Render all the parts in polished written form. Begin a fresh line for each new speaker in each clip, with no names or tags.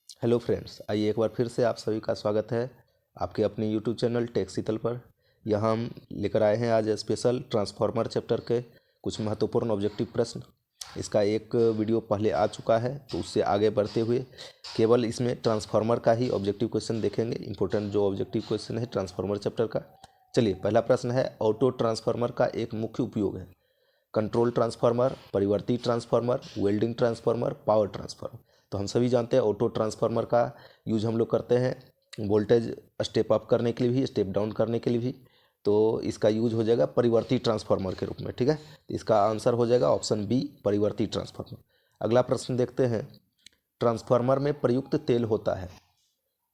Hello friends, आइए एक बार फिर से आप सभी का स्वागत है आपके अपने यूट्यूब चैनल टेक शीतल पर। यहाँ हम लेकर आए हैं आज स्पेशल ट्रांसफार्मर चैप्टर के कुछ महत्वपूर्ण ऑब्जेक्टिव प्रश्न। इसका एक वीडियो पहले आ चुका है, तो उससे आगे बढ़ते हुए केवल इसमें ट्रांसफार्मर का ही ऑब्जेक्टिव क्वेश्चन देखेंगे। इंपॉर्टेंट जो ऑब्जेक्टिव क्वेश्चन है ट्रांसफार्मर चैप्टर का। चलिए, पहला प्रश्न है, ऑटो ट्रांसफार्मर का एक मुख्य उपयोग है। कंट्रोल ट्रांसफार्मर, परिवर्ती transformer, welding transformer, power transformer. तो हम सभी जानते हैं ऑटो ट्रांसफार्मर का यूज हम लोग करते हैं वोल्टेज स्टेप अप करने के लिए भी, स्टेप डाउन करने के लिए भी। तो इसका यूज हो जाएगा परिवर्ती ट्रांसफार्मर के रूप में। ठीक है, तो इसका आंसर हो जाएगा ऑप्शन बी, परिवर्ती ट्रांसफार्मर। अगला प्रश्न देखते हैं, ट्रांसफार्मर में प्रयुक्त तेल होता है।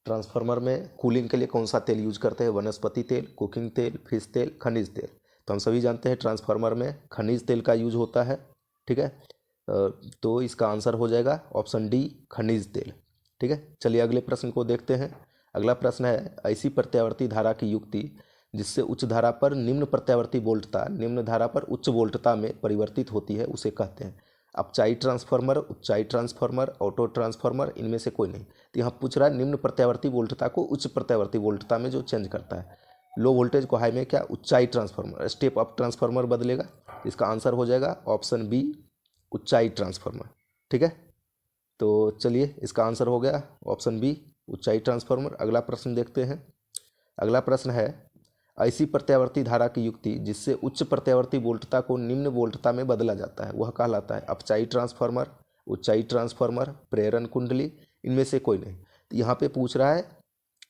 ट्रांसफार्मर में कूलिंग के लिए कौन सा तेल यूज करते हैं? वनस्पति तेल, कुकिंग तेल, फिश तेल, खनिज तेल। तो हम सभी जानते हैं ट्रांसफार्मर में खनिज तेल का यूज होता है। ठीक है, तो इसका आंसर हो जाएगा ऑप्शन डी, खनिज तेल। ठीक है, चलिए अगले प्रश्न को देखते हैं। अगला प्रश्न है, ऐसी प्रत्यावर्ती धारा की युक्ति जिससे उच्च धारा पर निम्न प्रत्यावर्ती वोल्टता निम्न धारा पर उच्च वोल्टता में परिवर्तित होती है, उसे कहते हैं। अपचाई ट्रांसफार्मर, उच्चाई ट्रांसफार्मर, ऑटो ट्रांसफार्मर, इनमें से कोई नहीं। तो यहाँ पूछ रहा है निम्न प्रत्यावर्ती वोल्टता को उच्च प्रत्यावर्ती वोल्टता में जो चेंज करता है। लो वोल्टेज को हाई में क्या? उच्चाई ट्रांसफार्मर, स्टेप अप ट्रांसफार्मर बदलेगा। इसका आंसर हो जाएगा ऑप्शन बी, उच्चाई ट्रांसफार्मर। ठीक है, तो चलिए इसका आंसर हो गया ऑप्शन बी, ऊंचाई ट्रांसफार्मर। अगला प्रश्न देखते हैं। अगला प्रश्न है, ऐसी प्रत्यावर्ती धारा की युक्ति जिससे उच्च प्रत्यावर्ती वोल्टता को निम्न वोल्टता में बदला जाता है, वह कहलाता है अपचाई ट्रांसफार्मर, उच्चाई ट्रांसफार्मर, प्रेरण कुंडली, इनमें से कोई नहीं। तो यहाँ पे पूछ रहा है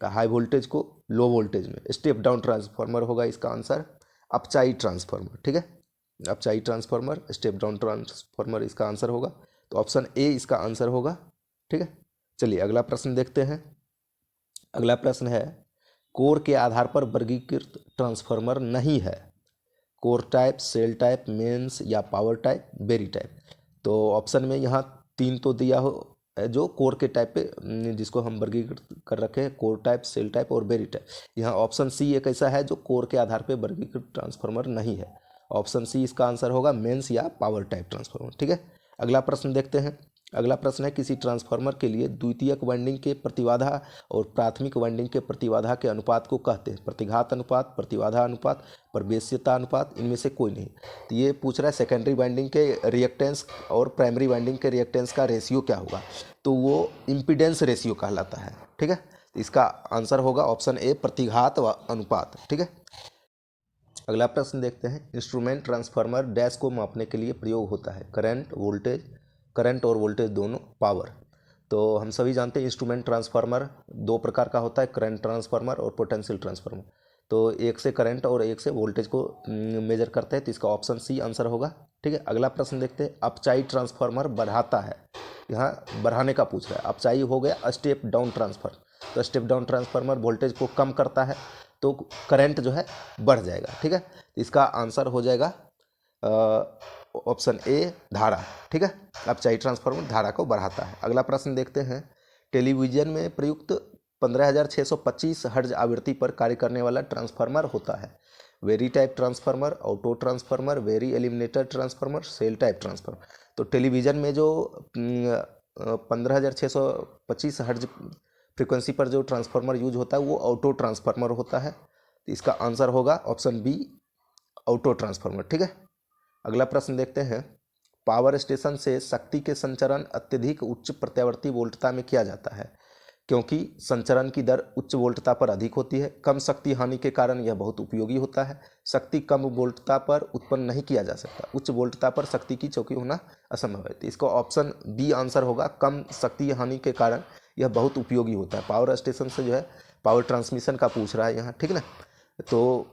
हाई वोल्टेज को लो वोल्टेज में, स्टेप डाउन ट्रांसफार्मर होगा इसका आंसर, अपचाई ट्रांसफार्मर। ठीक है, अपचाई ट्रांसफार्मर, स्टेप डाउन ट्रांसफार्मर इसका आंसर होगा। तो ऑप्शन ए इसका आंसर होगा। ठीक है, चलिए अगला प्रश्न देखते हैं। अगला प्रश्न है, कोर के आधार पर वर्गीकृत ट्रांसफार्मर नहीं है। Core type, shell type, mains या पावर टाइप, बेरी टाइप। तो ऑप्शन में यहाँ तीन तो दिया हो जो कोर के टाइप पे जिसको हम वर्गीकृत कर रखे हैं, कोर टाइप, सेल टाइप और बेरी टाइप। यहाँ ऑप्शन सी एक ऐसा है जो कोर के आधार पे वर्गीकृत ट्रांसफार्मर नहीं है। ऑप्शन सी इसका आंसर होगा, मेंस या पावर टाइप ट्रांसफार्मर। ठीक है, अगला प्रश्न देखते हैं। अगला प्रश्न है, किसी ट्रांसफार्मर के लिए द्वितीयक वाइंडिंग के प्रतिबाधा और प्राथमिक वाइंडिंग के प्रतिबाधा के अनुपात को कहते हैं प्रतिघात अनुपात, प्रतिबाधा अनुपात, प्रवेश्यता अनुपात, इनमें से कोई नहीं। तो ये पूछ रहा है सेकेंडरी वाइंडिंग के रिएक्टेंस और प्राइमरी वाइंडिंग के रिएक्टेंस का रेशियो क्या होगा। तो वो इम्पीडेंस रेशियो कहलाता है। ठीक है, तो इसका आंसर होगा ऑप्शन ए, प्रतिघात व अनुपात। ठीक है, अगला प्रश्न देखते हैं। इंस्ट्रूमेंट ट्रांसफार्मर डैश को मापने के लिए प्रयोग होता है, करंट, वोल्टेज, करंट और वोल्टेज दोनों, पावर। तो हम सभी जानते हैं इंस्ट्रूमेंट ट्रांसफार्मर दो प्रकार का होता है, करंट ट्रांसफार्मर और पोटेंशियल ट्रांसफार्मर। तो एक से करंट और एक से वोल्टेज को मेजर करते हैं, तो इसका ऑप्शन सी आंसर होगा। ठीक है, अगला प्रश्न देखते हैं। अपचाई ट्रांसफार्मर बढ़ाता है, यहाँ बढ़ाने का पूछ रहा है। अपचाई हो गया स्टेप डाउन ट्रांसफर, तो स्टेप डाउन ट्रांसफार्मर वोल्टेज को कम करता है तो करंट जो है बढ़ जाएगा। ठीक है, तो इसका आंसर हो जाएगा ऑप्शन ए, धारा। ठीक है, अपचाई ट्रांसफार्मर धारा को बढ़ाता है। अगला प्रश्न देखते हैं। टेलीविजन में प्रयुक्त 15,625 हर्ट्ज आवृत्ति पर कार्य करने वाला ट्रांसफार्मर होता है। Berry type transformer, auto transformer, berry eliminator transformer, shell type transformer. तो टेलीविजन में जो 15,625 हर्ट्ज फ्रीक्वेंसी पर जो ट्रांसफार्मर यूज होता है वो ऑटो ट्रांसफार्मर होता है। तो इसका आंसर होगा ऑप्शन बी, ऑटो ट्रांसफार्मर। ठीक है, अगला प्रश्न देखते हैं। पावर स्टेशन से शक्ति के संचरण अत्यधिक उच्च प्रत्यावर्ती वोल्टता में किया जाता है क्योंकि संचरण की दर उच्च वोल्टता पर अधिक होती है। कम शक्ति हानि के कारण यह बहुत उपयोगी होता है। शक्ति कम वोल्टता पर उत्पन्न नहीं किया जा सकता, उच्च वोल्टता पर शक्ति की चौकी होना असंभव है। तो इसका ऑप्शन बी आंसर होगा, कम शक्ति हानि के कारण यह बहुत उपयोगी होता है। पावर स्टेशन से जो है पावर ट्रांसमिशन का पूछ रहा है यहाँ। ठीक ना, तो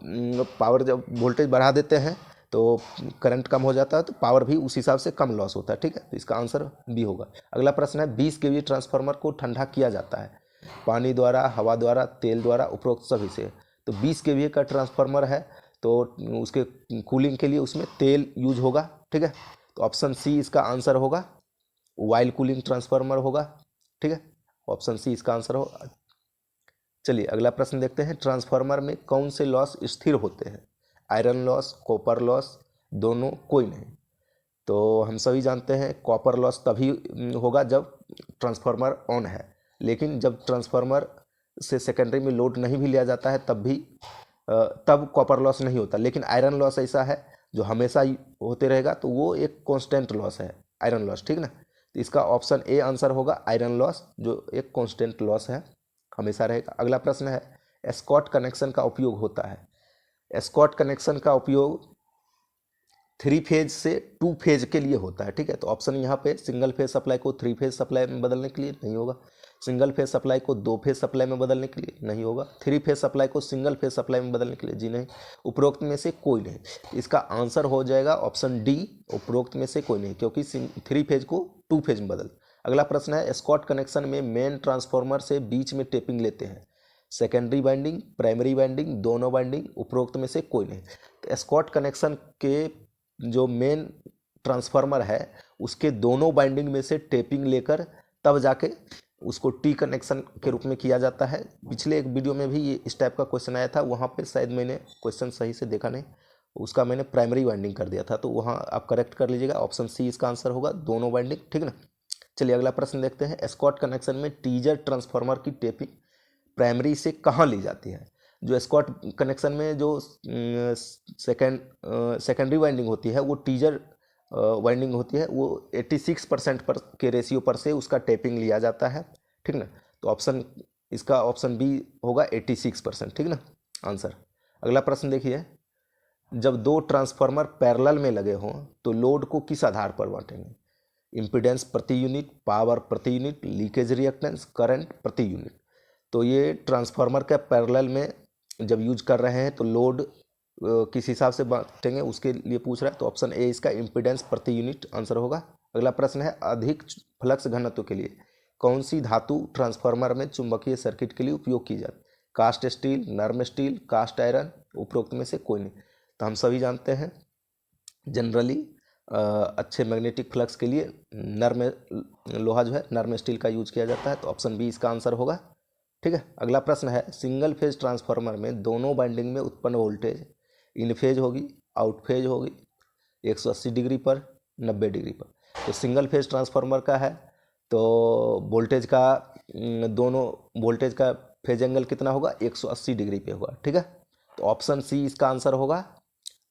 पावर जब वोल्टेज बढ़ा देते हैं तो करंट कम हो जाता है, तो पावर भी उस हिसाब से कम लॉस होता है। ठीक है, तो इसका आंसर बी होगा। अगला प्रश्न है, 20 केवी ट्रांसफार्मर को ठंडा किया जाता है पानी द्वारा, हवा द्वारा, तेल द्वारा, उपरोक्त सभी से। तो 20 केवी का ट्रांसफार्मर है तो उसके कूलिंग के लिए उसमें तेल यूज होगा। ठीक है, तो ऑप्शन सी इसका आंसर होगा, वाइल कूलिंग ट्रांसफार्मर होगा। ठीक है, ऑप्शन सी इसका आंसर होगा। चलिए अगला प्रश्न देखते हैं। ट्रांसफार्मर में कौन से लॉस स्थिर होते हैं? आयरन लॉस, कॉपर लॉस, दोनों, कोई नहीं। तो हम सभी जानते हैं कॉपर लॉस तभी होगा जब ट्रांसफार्मर ऑन है। लेकिन जब ट्रांसफार्मर से सेकेंडरी में लोड नहीं भी लिया जाता है तब कॉपर लॉस नहीं होता। लेकिन आयरन लॉस ऐसा है जो हमेशा होते रहेगा, तो वो एक कांस्टेंट लॉस है, आयरन लॉस, ठीक ना। तो इसका ऑप्शन ए आंसर होगा, आयरन लॉस, जो एक कांस्टेंट लॉस है, हमेशा रहेगा। अगला प्रश्न है, एस्कॉट कनेक्शन का उपयोग होता है। एस्कॉट कनेक्शन का उपयोग 3 फेज से 2 फेज के लिए होता है, ठीक है। तो ऑप्शन यहाँ पे सिंगल फेज सप्लाई को 3 फेज सप्लाई में बदलने के लिए नहीं होगा, सिंगल फेज सप्लाई को 2 फेज सप्लाई में बदलने के लिए नहीं होगा, 3 फेज सप्लाई को सिंगल फेज सप्लाई में बदलने के लिए जी नहीं, उपरोक्त में से कोई नहीं। इसका आंसर हो जाएगा ऑप्शन डी, उपरोक्त में से कोई नहीं, क्योंकि 3 फेज को 2 फेज में बदल। अगला प्रश्न है, एस्कॉट कनेक्शन में मेन ट्रांसफार्मर से बीच में टेपिंग लेते हैं, सेकेंडरी वाइंडिंग, प्राइमरी वाइंडिंग, दोनों वाइंडिंग, उपरोक्त में से कोई नहीं। तो एस्कॉट कनेक्शन के जो मेन ट्रांसफार्मर है उसके दोनों वाइंडिंग में से टेपिंग लेकर तब जाके उसको टी कनेक्शन के रूप में किया जाता है। पिछले एक वीडियो में भी ये इस टाइप का क्वेश्चन आया था, वहाँ पे शायद मैंने क्वेश्चन सही से देखा नहीं, उसका मैंने प्राइमरी वाइंडिंग कर दिया था, तो वहाँ आप करेक्ट कर लीजिएगा, ऑप्शन सी इसका आंसर होगा, दोनों वाइंडिंग, ठीक ना। चलिए अगला प्रश्न देखते हैं, एस्कॉट कनेक्शन में टीजर ट्रांसफार्मर की टेपिंग प्राइमरी से कहाँ ली जाती है। जो एस्कॉट कनेक्शन में जो सेकेंडरी वाइंडिंग होती है वो टीजर वाइंडिंग होती है, वो 86% पर के रेशियो पर से उसका टेपिंग लिया जाता है, ठीक ना। तो इसका ऑप्शन बी होगा 86%, ठीक ना आंसर। अगला प्रश्न देखिए, जब 2 ट्रांसफार्मर पैरेलल में लगे हों तो लोड को किस आधार पर बांटेंगे। इम्पीडेंस प्रति यूनिट, पावर प्रति यूनिट, लीकेज रिएक्टेंस, करंट प्रति यूनिट। तो ये ट्रांसफार्मर के पैरेलल में जब यूज कर रहे हैं तो लोड किस हिसाब से बांटेंगे उसके लिए पूछ रहा है, तो ऑप्शन ए इसका इम्पीडेंस प्रति यूनिट आंसर होगा। अगला प्रश्न है, अधिक फ्लक्स घनत्व के लिए कौन सी धातु ट्रांसफार्मर में चुंबकीय सर्किट के लिए उपयोग की जाती है। कास्ट स्टील, नर्म स्टील, कास्ट आयरन, उपरोक्त में से कोई नहीं। तो हम सभी जानते हैं जनरली अच्छे मैग्नेटिक फ्लक्स के लिए नर्म लोहा जो है, नर्म स्टील का यूज किया जाता है, तो ऑप्शन बी इसका आंसर होगा, ठीक है। अगला प्रश्न है, सिंगल फेज ट्रांसफार्मर में दोनों वाइंडिंग में उत्पन्न वोल्टेज इन फेज होगी, आउट फेज होगी, 180 डिग्री पर, 90 डिग्री पर। तो सिंगल फेज ट्रांसफार्मर का है तो वोल्टेज का दोनों वोल्टेज का फेज एंगल कितना होगा, 180 डिग्री पे होगा, ठीक है। तो ऑप्शन सी इसका आंसर होगा,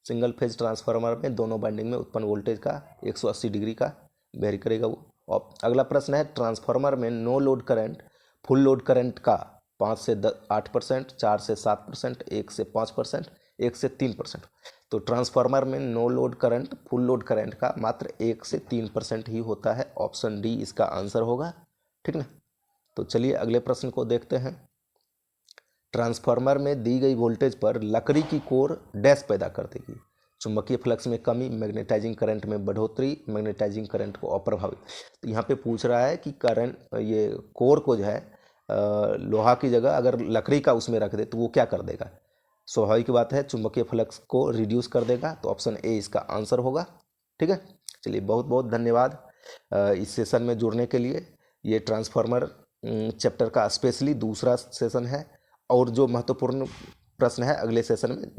सिंगल फेज ट्रांसफार्मर में दोनों वाइंडिंग में उत्पन्न वोल्टेज का 180 डिग्री का वेरी करेगा वो। अगला प्रश्न है, ट्रांसफार्मर में no load current full load current का 5 से 8%, 4 से 7%, 1 से 5%, 1 से 3%। तो ट्रांसफार्मर में no load current full load current का मात्र 1 से 3% ही होता है, ऑप्शन डी इसका आंसर होगा, ठीक ना। तो चलिए अगले प्रश्न को देखते हैं, ट्रांसफार्मर में दी गई वोल्टेज पर लकड़ी की कोर डैश पैदा कर देगी, चुंबकीय फ्लक्स में कमी, मैग्नेटाइजिंग करंट में बढ़ोतरी, मैग्नेटाइजिंग करंट को अप्रभावित। तो यहाँ पे पूछ रहा है कि करंट, ये कोर को जो है लोहा की जगह अगर लकड़ी का उसमें रख दे तो वो क्या कर देगा। स्वाभाविक बात है, चुंबकीय फ्लक्स को रिड्यूस कर देगा, तो ऑप्शन ए इसका आंसर होगा, ठीक है। चलिए बहुत बहुत धन्यवाद इस सेशन में जुड़ने के लिए। ये ट्रांसफार्मर चैप्टर का स्पेशली दूसरा सेशन है, और जो महत्वपूर्ण प्रश्न है अगले सेशन में